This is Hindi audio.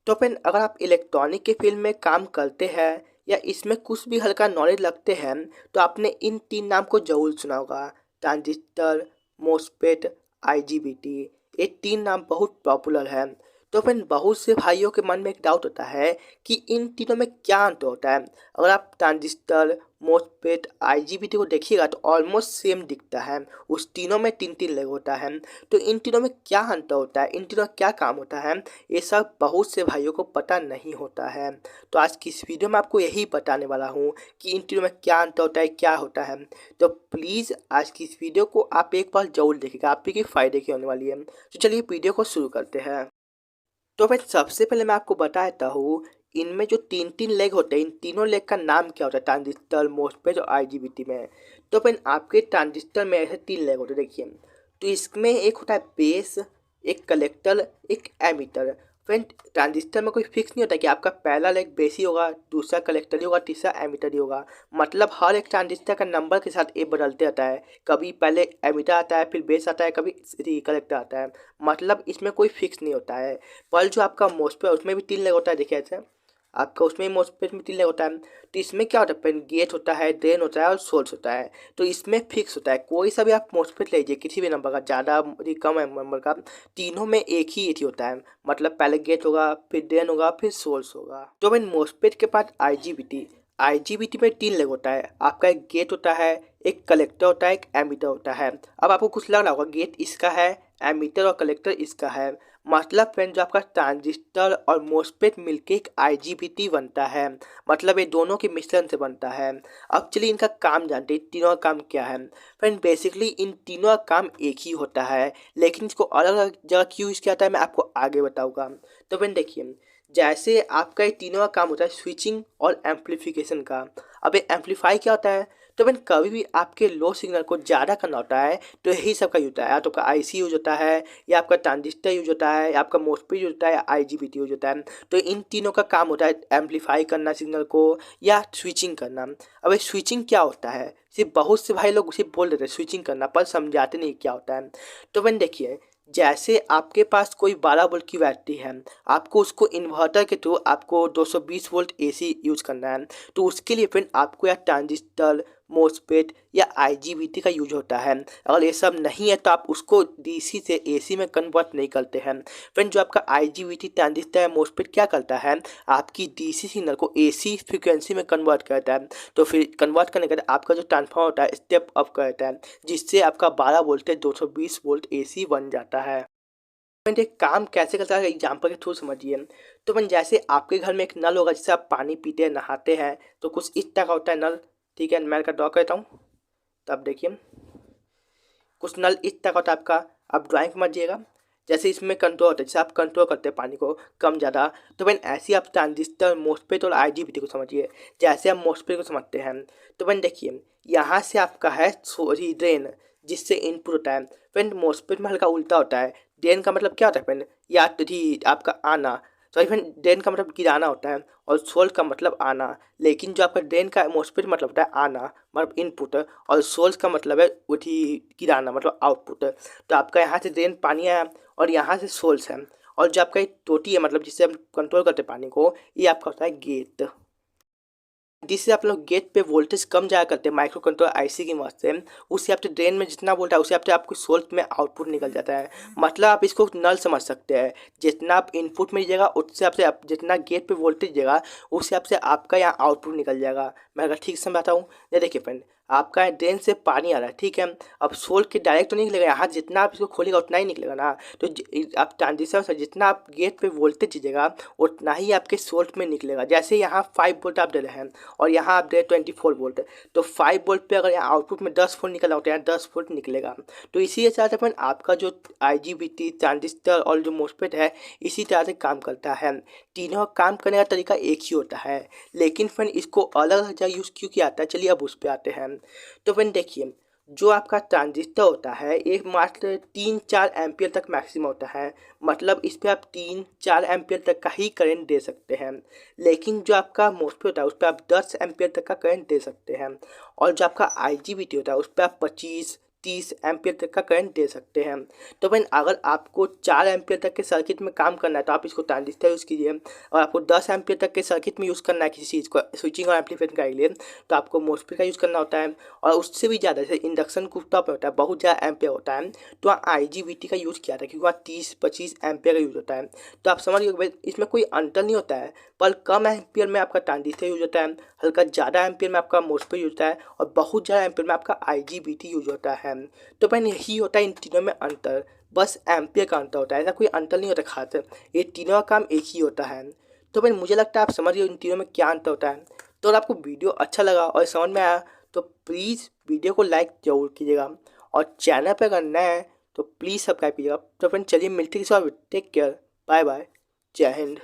तो फ्रेंड अगर आप इलेक्ट्रॉनिक के फील्ड में काम करते हैं या इसमें कुछ भी हल्का नॉलेज रखते हैं तो आपने इन तीन नाम को जरूर सुना होगा। Transistor, MOSFET, IGBT. ये तीन नाम बहुत पॉपुलर है। तो फ्रेंड बहुत से भाइयों के मन में एक डाउट होता है कि इन तीनों में क्या अंतर होता है। अगर आप ट्रांजिस्टर, मोस्फेट, आईजीबीटी को देखिएगा तो ऑलमोस्ट सेम दिखता है। उस तीनों में तीन तीन लेग होता है। तो इन तीनों में क्या अंतर होता है, इन तीनों का क्या काम होता है, ये सब बहुत से भाइयों को पता नहीं होता है। तो आज की इस वीडियो में आपको यही बताने वाला हूँ कि इन तीनों में क्या अंतर होता है, क्या होता है। तो प्लीज़ आज की इस वीडियो को आप एक बार जरूर देखिएगा, आप ही के फ़ायदे की होने वाली है। तो चलिए वीडियो को शुरू करते हैं। तो मैं सबसे पहले मैं आपको बता देता हूँ इनमें जो तीन तीन लेग होते हैं, इन तीनों लेग का नाम क्या होता है ट्रांजिस्टर, मोस्फेट और आईजीबीटी में। तो फ्रेंड आपके ट्रांजिस्टर में ऐसे तीन लेग होते हैं, देखिए। तो इसमें एक होता है बेस, एक कलेक्टर, एक एमीटर। फ्रेंड ट्रांजिस्टर में कोई फिक्स नहीं होता कि आपका पहला लेग बेस ही होगा, दूसरा कलेक्टर ही होगा, तीसरा एमीटर ही होगा। मतलब हर एक ट्रांजिस्टर का नंबर के साथ ये बदलते रहता है। कभी पहले एमीटर आता है, फिर बेस आता है, कभी कलेक्टर आता है। मतलब इसमें कोई फिक्स नहीं होता है। पर जो आपका मोस्फेट उसमें भी तीन लेग होता है, देखिए ऐसे आपका उसमें मोस्फेट में तीन लेग होता है। तो इसमें क्या होता है, पेन गेट होता है, ड्रेन होता है और सोर्स होता है। तो इसमें फिक्स होता है, कोई सा भी आप मोस्फेट लीजिए किसी भी नंबर का, ज़्यादा कम है नंबर का, तीनों में एक ही होता है। मतलब पहले गेट होगा, फिर ड्रेन होगा, फिर सोर्स होगा। तो भाई मोस्फेट के पास आईजीबीटी, आईजीबीटी में तीन लेग होता है। आपका एक गेट होता है, एक कलेक्टर होता है, एक एमीटर होता है। अब आपको कुछ लग रहा होगा गेट इसका है, एमीटर और कलेक्टर इसका है। मतलब फ्रेंड जो आपका ट्रांजिस्टर और मोस्फेट मिलके एक आईजीबीटी बनता है। मतलब ये दोनों के मिश्रण से बनता है। अब चलिए इनका काम जानते हैं, तीनों का काम क्या है। फ्रेंड बेसिकली इन तीनों का काम एक ही होता है, लेकिन इसको अलग अलग जगह क्यों यूज़ किया जाता है मैं आपको आगे बताऊँगा। तो फ्रेंड देखिए, जैसे आपका ये तीनों का काम होता है स्विचिंग और एम्पलीफिकेशन का। अब ये एम्पलीफाई क्या होता है, तो फ्रेंड कभी भी आपके लो सिग्नल को ज़्यादा करना होता है तो यही सब का यूज होता है। या तो आपका आईसी यूज होता है, या आपका ट्रांजिस्टर यूज होता है, या आपका मोस्फेट यूज होता है, या आईजीबीटी यूज होता है। तो इन तीनों का काम होता है एम्पलीफाई करना सिग्नल को या स्विचिंग करना। अब ये स्विचिंग क्या होता है, सिर्फ बहुत से भाई लोग सिर्फ बोल देते हैं स्विचिंग करना, पर समझाते नहीं क्या होता है। तो फ्रेंड देखिए, जैसे आपके पास कोई 12 वोल्ट की बैटरी है, आपको उसको इन्वर्टर के थ्रू आपको 220 वोल्ट एसी यूज करना है। तो उसके लिए फ्रेंड आपको या ट्रांजिस्टर, मोस्फेट या आईजीबीटी का यूज होता है। अगर ये सब नहीं है तो आप उसको डीसी से एसी में कन्वर्ट नहीं करते हैं। फ्रेंड जो आपका आईजीबीटी, ट्रांजिस्टर या मोस्फेट क्या करता है, आपकी डीसी सिग्नल को एसी फ्रिक्वेंसी में कन्वर्ट करता है। तो फिर कन्वर्ट करने के बाद आपका जो ट्रांसफार्मर होता है स्टेप अप करता है, जिससे आपका 12 वोल्ट से 220 वोल्ट एसी बन जाता है। फ्रेंड एक काम कैसे करता है एग्जाम्पल के थ्रू समझिए। तो फ्रेंड जैसे आपके घर में एक नल होगा जिससे आप पानी पीते हैं, नहाते हैं, तो कुछ इस तरह का होता है नल। ठीक है, मैं इसका ड्रॉ करता हूँ। तो आप देखिए कुछ नल इस तरह का होता है आपका। आप ड्राइंग समझिएगा। जैसे इसमें कंट्रोल होता है, जैसे आप कंट्रोल करते हैं पानी को कम ज़्यादा। तो फ्रेंड ऐसे ही आप ट्रांजिस्टर, मोस्फेट और आईजीबीटी को समझिए। जैसे आप मोस्फेट को समझते हैं, तो फ्रेंड देखिए यहाँ से आपका है सॉरी ड्रेन, जिससे इनपुट होता है। फ्रेंड मोस्फेट में हल्का उल्टा होता है। ड्रेन का मतलब क्या होता है फ्रेंड, या आपका आना, सॉरी फ्रेंड ड्रेन का मतलब गिराना होता है, और सोल का मतलब आना। लेकिन जो आपका ड्रेन का मोस्फेट मतलब होता है आना, मतलब इनपुट, और सोल्स का मतलब है उठी गिराना, मतलब आउटपुट। तो आपका यहाँ से ड्रेन पानी आया और यहाँ से सोल्स है, और जो आपका एक टोटी है, मतलब जिससे हम कंट्रोल करते हैं पानी को, ये आपका होता है गेट। जिससे आप लोग गेट पे वोल्टेज कम जाया करते हैं माइक्रो कंट्रोलर आईसी की मदद से। उससे आपके ड्रेन में जितना वोल्ट है उसे आपको सोल्ट में आउटपुट निकल जाता है। मतलब आप इसको नल समझ सकते हैं। जितना आप इनपुट में दीजिएगा उससे आपसे आप जितना गेट पे वोल्टेज देगा उससे आपसे आपका यहाँ आउटपुट निकल जाएगा। मैं अगर ठीक समझाता हूँ, ये देखिए फ्रेंड आपका ड्रेन से पानी आ रहा है, ठीक है। अब सोल्ट के डायरेक्ट तो नहीं निकलेगा, यहाँ जितना आप इसको खोलेगा उतना ही निकलेगा ना। तो आप ट्रांजिस्टर से जितना आप गेट पे वोल्टेज दीजिएगा उतना ही आपके सोल्ट में निकलेगा। जैसे यहाँ 5 वोल्ट आप दे रहे हैं और यहाँ आप दे 24 वोल्ट, तो 5 वोल्ट पे अगर यहाँ आउटपुट में 10 वोल्ट निकल रहा होता है, 10 वोल्ट निकलेगा। तो इसी तरह से आपका जो आईजीबीटी, ट्रांजिस्टर और जो मोस्फेट है इसी तरह से काम करता है। तीनों काम करने का तरीका एक ही होता है, लेकिन फ्रेंड इसको अलग अलग जगह यूज़ क्यों किया जाता है, चलिए अब उस पर आते हैं। तो फ्रेंड देखिए, जो आपका ट्रांजिस्टर होता है एक मात्र 3-4 एम्पियर तक मैक्सिमम होता है। मतलब इस पर आप 3-4 एम्पियर तक का ही करंट दे सकते हैं। लेकिन जो आपका मोस्फेट होता है उस पर आप 10 एम्पियर तक का करंट दे सकते हैं। और जो आपका आईजीबीटी होता है उस पर आप 25, 30 एम्पियर तक का करंट दे सकते हैं। तो फ्रेंड अगर आपको 4 एम्पियर तक के सर्किट में काम करना है तो आप इसको ट्रांजिस्टर यूज़ कीजिए, और आपको 10 एम्पियर तक के सर्किट में यूज़ करना है किसी चीज़ को स्विचिंग और एम्पलीफायर के लिए तो आपको मोस्फेट का यूज़ करना होता है। और उससे भी ज़्यादा जैसे इंडक्शन कुकटॉप में होता है बहुत ज़्यादा एम्पियर होता है तो वहाँ IGBT का यूज़ किया था क्योंकि वहाँ 30-25 एम्पियर का यूज़ होता है। तो आप समझ गए इसमें कोई अंतर नहीं होता है, पर कम एम्पियर में आपका ट्रांजिस्टर यूज होता है, हल्का ज़्यादा एम्पियर में आपका मोस्फेट यूज होता है, और बहुत ज़्यादा एम्पियर में आपका IGBT यूज होता है। तो फ्रेंड यही होता है इन तीनों में अंतर, बस एम्पियर का अंतर होता है, ऐसा कोई अंतर नहीं होता खास, ये तीनों का काम एक ही होता है। तो फ्रेंड मुझे लगता है आप समझ गए इन तीनों में क्या अंतर होता है। तो अगर आपको वीडियो अच्छा लगा और समझ में आया तो प्लीज़ वीडियो को लाइक ज़रूर कीजिएगा, और चैनल पर अगर नया है तो प्लीज़ सब्सक्राइब कीजिएगा। तो फ्रेंड चलिए मिलते हैं, टेक केयर, बाय बाय, जय हिंद।